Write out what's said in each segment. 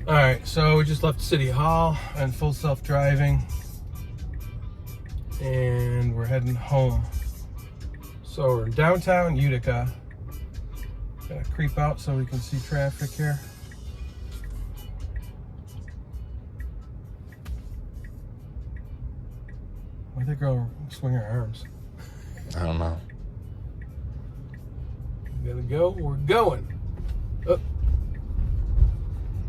All right, so we just left City Hall and full self-driving, and we're heading home. So we're in downtown Utica. Gotta creep out so we can see traffic here. Why'd that girl swing her arms? I don't know. We gotta go. We're going. Oh.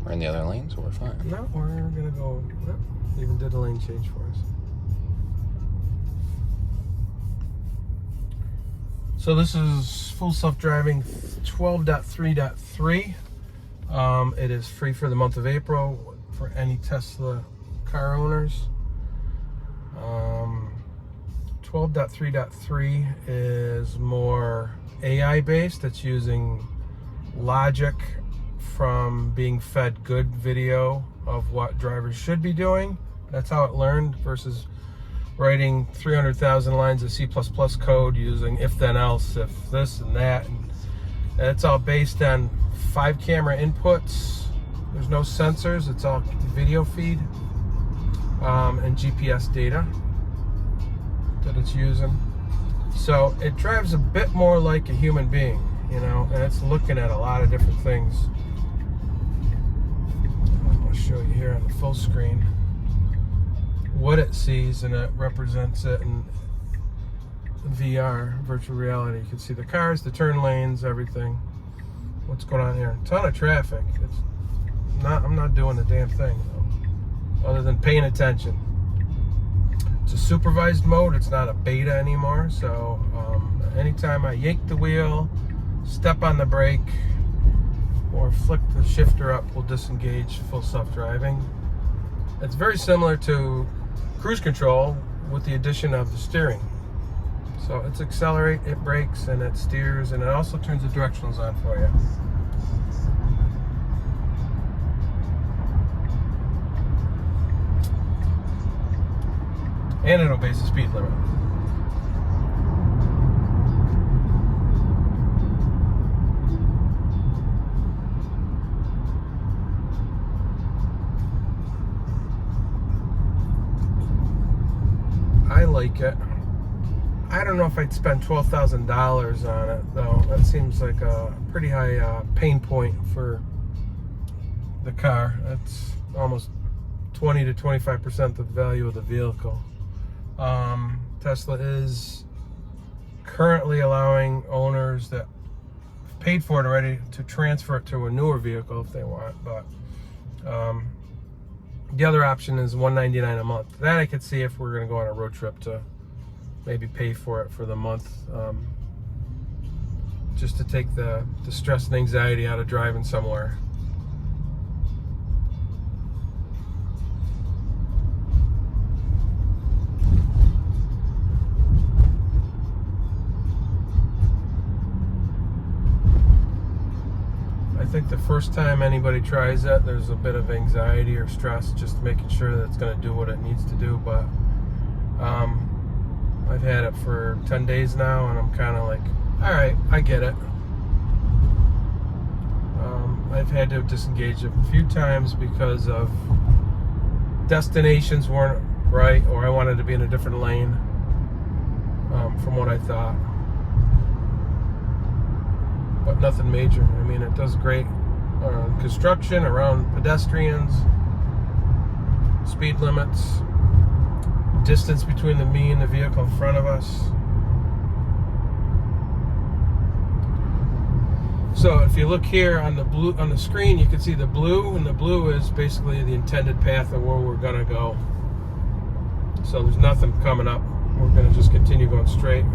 We're in the other lane, so we're fine. No, we're gonna go. No, even did a lane change for us. So this is full self-driving 12.3.3. It is free for the month of April for any Tesla car owners. 12.3.3 is more AI based. It's using logic from being fed good video of what drivers should be doing. That's how it learned, versus writing 300,000 lines of C++ code using if then else, if this and that. And it's all based on 5 camera inputs. There's no sensors, it's all video feed and GPS data that it's using. So it drives a bit more like a human being, you know, and it's looking at a lot of different things. I'll show you here on the full screen what it sees, and it represents it in VR, virtual reality. You can see the cars, the turn lanes, everything. What's going on here? A ton of traffic. I'm not doing the damn thing though, other than paying attention. It's a supervised mode. It's not a beta anymore. So anytime I yank the wheel, step on the brake, or flick the shifter up, will disengage full self-driving. It's very similar to cruise control with the addition of the steering. So it's accelerate, it brakes, and it steers, and it also turns the directionals on for you. And it obeys the speed limit. I like it. I don't know if I'd spend $12,000 on it though. That seems like a pretty high pain point for the car. That's almost 20 to 25% of the value of the vehicle. Tesla is currently allowing owners that have paid for it already to transfer it to a newer vehicle if they want, but the other option is $199 a month. That I could see if we're going to go on a road trip, to maybe pay for it for the month, just to take the stress and anxiety out of driving somewhere. I think the first time anybody tries it, there's a bit of anxiety or stress, just making sure that it's going to do what it needs to do. But I've had it for 10 days now, and I'm kind of like, all right, I get it. I've had to disengage a few times because of destinations weren't right, or I wanted to be in a different lane from what I thought. But nothing major. I mean, it does great around construction, around pedestrians, speed limits, distance between me and the vehicle in front of us. So if you look here on the screen, you can see the blue, and the blue is basically the intended path of where we're gonna go. So there's nothing coming up. We're gonna just continue going straight.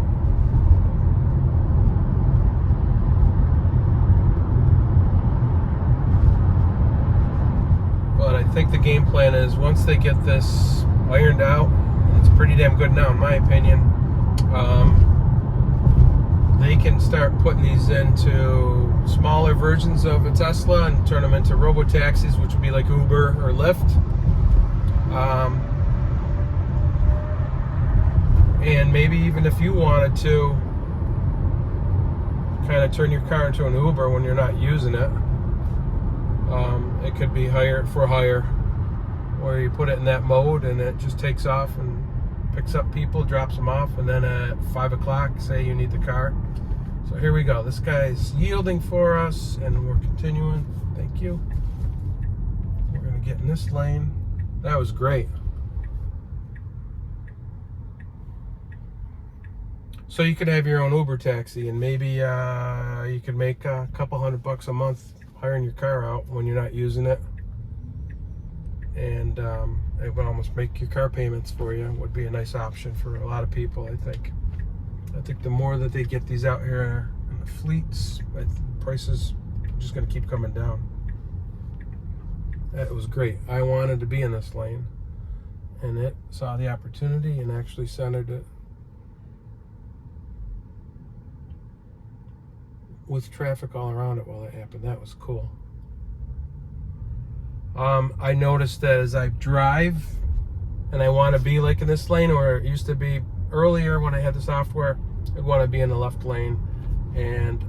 But I think the game plan is, once they get this ironed out, and it's pretty damn good now in my opinion, they can start putting these into smaller versions of a Tesla and turn them into robo-taxis, which would be like Uber or Lyft. And maybe even if you wanted to kind of turn your car into an Uber when you're not using it, It could be for hire, where you put it in that mode and it just takes off and picks up people, drops them off, and then at 5 o'clock, say you need the car. So here we go. This guy's yielding for us, and we're continuing. Thank you. We're going to get in this lane. That was great. So you could have your own Uber taxi, and maybe you could make a couple $100 a month hiring your car out when you're not using it. And it would almost make your car payments for you. Would be a nice option for a lot of people, I think. I think the more that they get these out here in the fleets, prices are just going to keep coming down. That was great. I wanted to be in this lane, and it saw the opportunity and actually centered it with traffic all around it while it happened. That was cool. I noticed that as I drive and I want to be like in this lane, or it used to be earlier when I had the software, I'd want to be in the left lane. And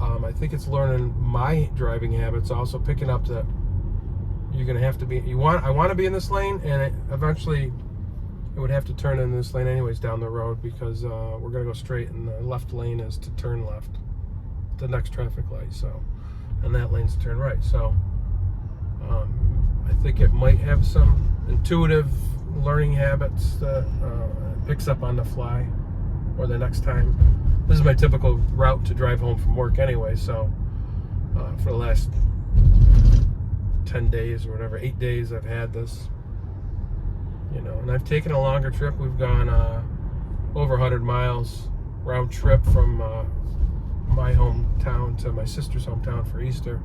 I think it's learning my driving habits, also picking up that you're going to have to be, I want to be in this lane, and eventually it would have to turn in this lane anyways down the road, because we're going to go straight, and the left lane is to turn left, the next traffic light. So, and that lane's to turn right. So I think it might have some intuitive learning habits that picks up on the fly, or the next time. This is my typical route to drive home from work anyway, so for the last 10 days or whatever, 8 days, I've had this, and I've taken a longer trip. We've gone over 100 miles round trip from my hometown to my sister's hometown for Easter.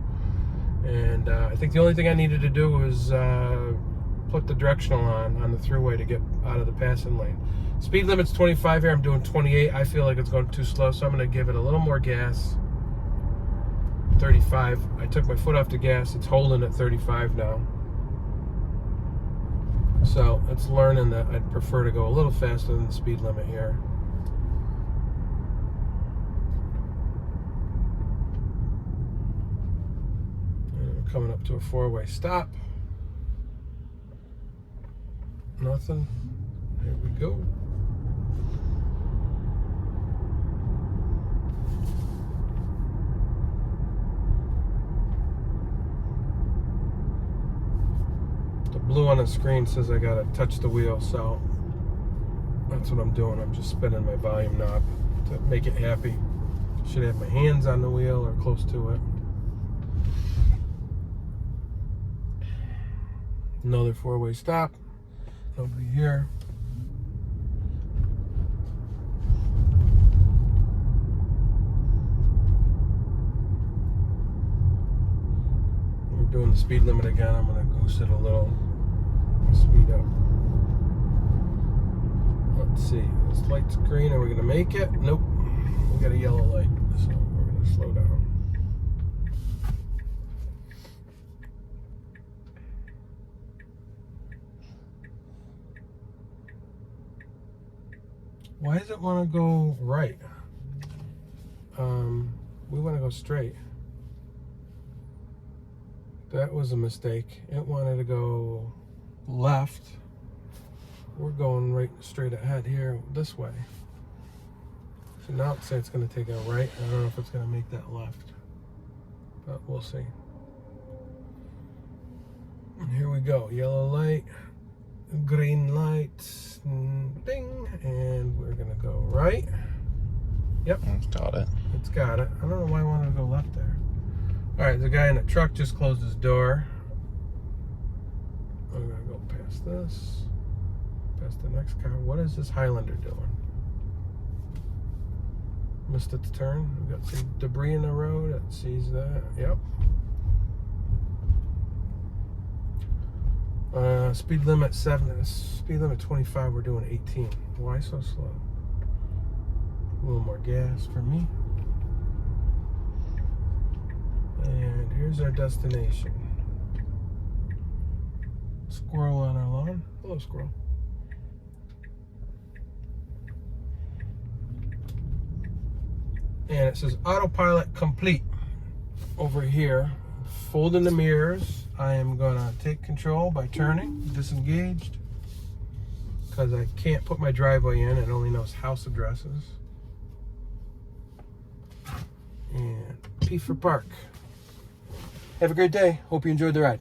And I think the only thing I needed to do was put the directional on the thruway to get out of the passing lane. Speed limit's 25 here. I'm doing 28. I feel like it's going too slow, so I'm going to give it a little more gas. 35. I took my foot off the gas. It's holding at 35 now. So it's learning that I'd prefer to go a little faster than the speed limit here. Coming up to a four-way stop. Nothing. Here we go. The blue on the screen says I gotta touch the wheel, so that's what I'm doing. I'm just spinning my volume knob to make it happy. Should have my hands on the wheel or close to it. Another four-way stop over here. We're doing the speed limit again. I'm going to goose it a little. Speed up. Let's see. This light's green. Are we going to make it? Nope. We got a yellow light, so we're going to slow down. Why does it want to go right? We want to go straight. That was a mistake. It wanted to go left. We're going right straight ahead here this way. So now it's saying it's going to take a right. I don't know if it's going to make that left, but we'll see. And here we go. Yellow light, green light, ding, and we're gonna go right. Yep, It's got it. it's got it. I don't know why I wanted to go left there. All right, the guy in the truck just closed his door. I'm gonna go past this, past the next car. What is this Highlander doing? Missed it to turn. We got some debris in the road. It sees that. Yep. Speed limit 7, speed limit 25, we're doing 18. Why so slow? A little more gas for me. And here's our destination. Squirrel on our lawn. Hello, squirrel. And it says autopilot complete over here. folding the mirrors. I am gonna take control by turning, disengaged, because I can't put my driveway in. It only knows house addresses. And P for park. Have a great day. Hope you enjoyed the ride.